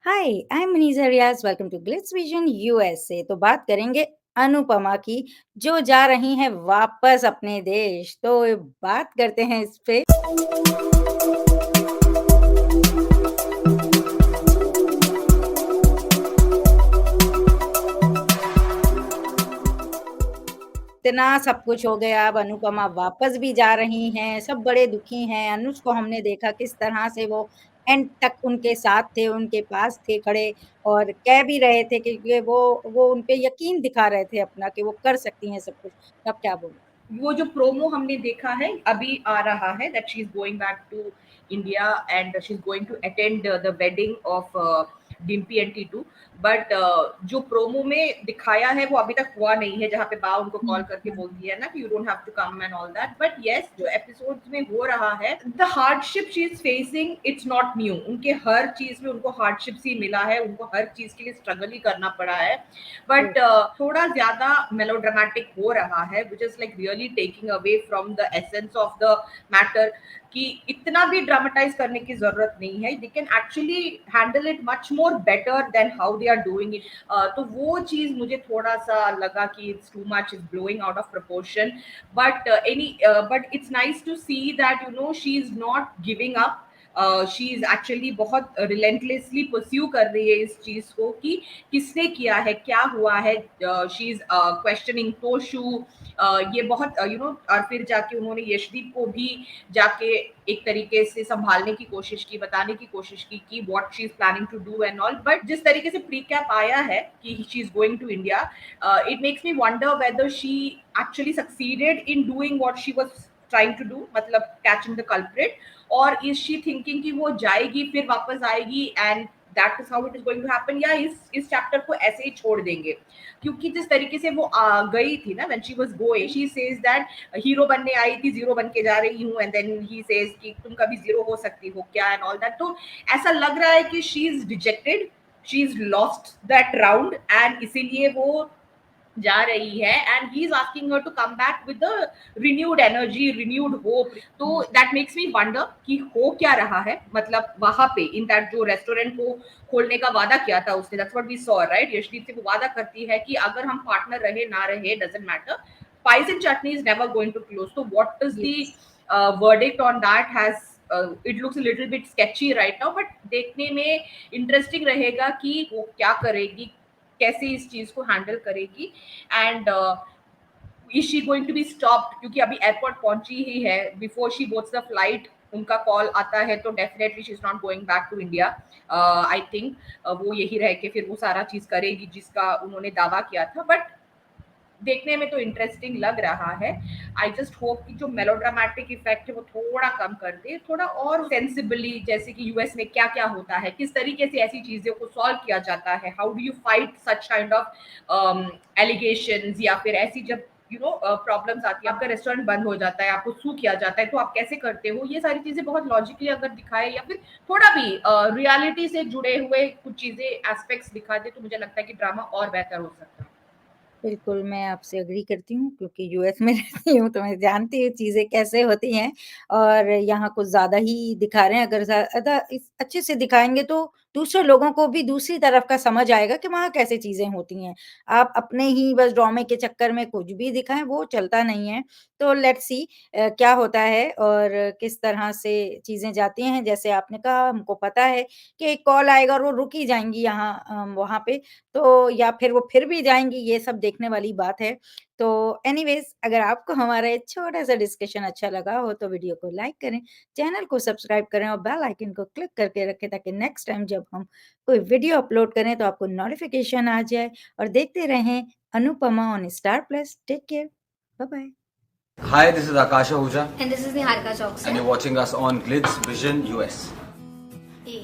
Hi, I am Muniza Riyaz, welcome to Glitz Vision USA. तो बात करेंगे अनुपमा की, जो जा रही हैं वापस अपने देश। तो बात करते हैं इस पे। इतना सब कुछ हो गया, अब अनुपमा वापस भी जा रही हैं, सब बड़े दुखी हैं। अनुज को हमने देखा किस तरह से वो एंड तक उनके साथ थे, उनके पास थे खड़े और कह भी रहे थे कि वो उन पे यकीन दिखा रहे थे अपना कि वो कर सकती हैं सब कुछ। अब क्या बोलूँ? वो जो प्रोमो हमने देखा है अभी आ रहा है that she is going back to India and she is going to attend the wedding of Dimpy and Titu but जो प्रोमो में दिखाया है वो अभी तक हुआ नहीं है जहाँ पे बा उनको कॉल हुँ, करके हुँ। बोलती है ना कि you don't have to come and all that but yes जो एपिसोड्स में हो रहा है the hardship she is facing it's not new उनके हर चीज में उनको हार्डशिप ही मिला है उनको हर चीज के लिए स्ट्रगल ही करना पड़ा है बट थोड़ा ज्यादा मेलोड्रामेटिक हो रहा है which is like really taking away from the essence of the matter कि इतना भी ड्रामेटाइज करने की जरूरत नहीं है they can actually handle it much more better than how they are doing it तो वो चीज मुझे थोड़ा सा लगा कि it's too much is blowing out of proportion but it's nice to see that you know she is not giving up she is actually बहुत relentlessly pursue कर रही है इस चीज को कि किसने किया है क्या हुआ है शी इज क्वेश्चनिंग टोशू ये बहुत यू नो और फिर जाके उन्होंने यशदीप को भी जाके एक तरीके से संभालने की कोशिश की बताने की कोशिश की कि what she is planning to do and all but जिस तरीके से प्री कैप आया है कि she is going to India it makes me wonder whether she actually succeeded in doing what she was trying to do मतलब catching the culprit और is she thinking कि वो जाएगी फिर वापस आएगी and that is how it is going to happen या इस चैप्टर को ऐसे ही छोड़ देंगे क्योंकि जिस तरीके से वो गई थी ना when she was going she says that hero बनने आई थी जीरो बन के जा रही हूँ एंड देन ही सेज कि तुम कभी जीरो हो सकती हो क्या एंड ऑल दैट तो ऐसा लग रहा है कि she is dejected she is lost that round and इसीलिए वो जा रही है and he is asking her to come back with renewed energy renewed hope तो दैट मेक्स मी वंडर कि हो क्या रहा है मतलब वहां पे इन दैट जो रेस्टोरेंट को खोलने का वादा किया था उसने that's what we saw right Yashdeep से वो वादा करती है कि अगर हम पार्टनर रहे ना रहे doesn't matter spice and chutney is never going to close so what is the yes. verdict on that has it looks a little bit sketchy right now but देखने में इंटरेस्टिंग रहेगा कि वो क्या करेगी कैसे इस चीज को हैंडल करेगी and is she going to be stopped क्योंकि अभी एयरपोर्ट पहुंची ही है before she boards the flight उनका कॉल आता है तो definitely she is not going back to India I think वो यही रह के फिर वो सारा चीज करेगी जिसका उन्होंने दावा किया था बट देखने में तो इंटरेस्टिंग लग रहा है आई जस्ट होप कि जो मेलोड्रामेटिक इफेक्ट है वो थोड़ा कम कर दे थोड़ा और सेंसिबली जैसे कि यूएस में क्या क्या होता है किस तरीके से ऐसी चीजों को सॉल्व किया जाता है how do you fight such kind of allegation या फिर ऐसी जब यू नो प्रॉब्लम्स आती है आपका रेस्टोरेंट बंद हो जाता है आपको सू किया जाता है तो आप कैसे करते हो ये सारी चीजें बहुत लॉजिकली अगर दिखाए या फिर थोड़ा भी रियलिटी से जुड़े हुए कुछ चीजें एस्पेक्ट्स दिखा दे तो मुझे लगता है कि ड्रामा और बेहतर हो सकता है बिल्कुल, मैं आपसे एग्री करती हूँ क्योंकि यूएस में रहती हूँ तो मैं जानती हूँ चीज़ें कैसे होती हैं और यहाँ कुछ ज़्यादा ही दिखा रहे हैं। अगर ज़्यादा इस अच्छे से दिखाएँगे तो दूसरे लोगों को भी दूसरी तरफ का समझ आएगा कि वहाँ कैसे चीज़ें होती हैं। आप अपने ही बस ड्रामे के चक्कर में कुछ भी दिखाएँ वो चलता नहीं है। तो लेट्स सी क्या होता है और किस तरह से चीज़ें जाती हैं। जैसे आपने कहा हमको पता है कि एक कॉल आएगा और वो रुक ही जाएँगी यहाँ वहाँ पे तो या फिर वो फिर भी जाएँगी, ये सब देखने वाली बात है। तो एनीवेज़ अगर आपको हमारा ये छोटा-सा डिस्कशन अच्छा लगा हो तो वीडियो को लाइक करें, चैनल को सब्सक्राइब करें और बेल आइकन को क्लिक करके रखें ताकि नेक्स्ट टाइम जब हम कोई वीडियो अपलोड करें तो आपको नोटिफ़िकेशन आ जाए और देखते रहें Anupamaa on Star Plus. Take care, bye bye. Hi, this is Akash Ahuja, And this is Niharika and Chokse. you're watching us on Glitz Vision US. Hey.